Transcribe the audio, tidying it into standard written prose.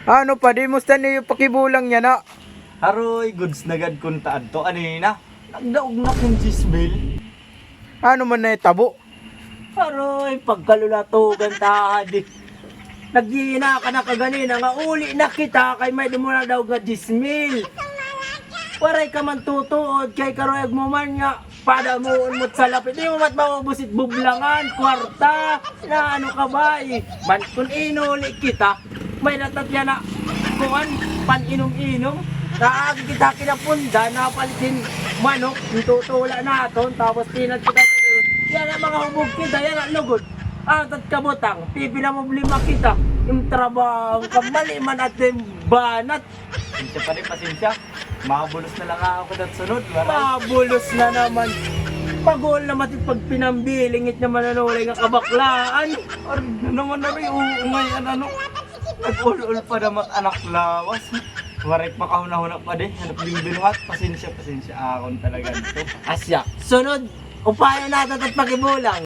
Ano pa, di musta niyo pakibulang niya na? Haroy, goods na gad kung taan to. Anina, nagdaog na kong gismil. Ano man na tabo? Aroy, pagkalulatugan tahadi. Naghihina ka na kaganina nga uli na kita kay may dumuna daw nga dismil. Waray ka man tutuod kay karoyag mo man nga pada mo unmot sa lapit. Di mo mat mabubusit bublangan, kwarta, na ano ka ba eh. Man kung inuli kita, may natatya na kuhan, pan-inom-inom. Naagi kita kinapunda, napalitin manok, tutula naton, tapos tinat kita. Yan ang mga hubog kita, yan ang lugod. Atat kabutang, pipila mo lima kita. Yung trabaho, kamali man at yung banat. Pasensya pa rin, pasensya. Makabulos na lang ako dat sunod. Maray. Pabulos na naman. Pagol naman at pag pinambilingit naman nanulay ng kabaklaan. Ar, naman na rin, uungay, ano. Nag-ul-ul pa naman anak lawas. Waray makahuna-huna pa din. Hanap yung binuhat. Pasensya, pasensya. Akon talaga nito. Asya, sunod, upaya natin at pakibulang.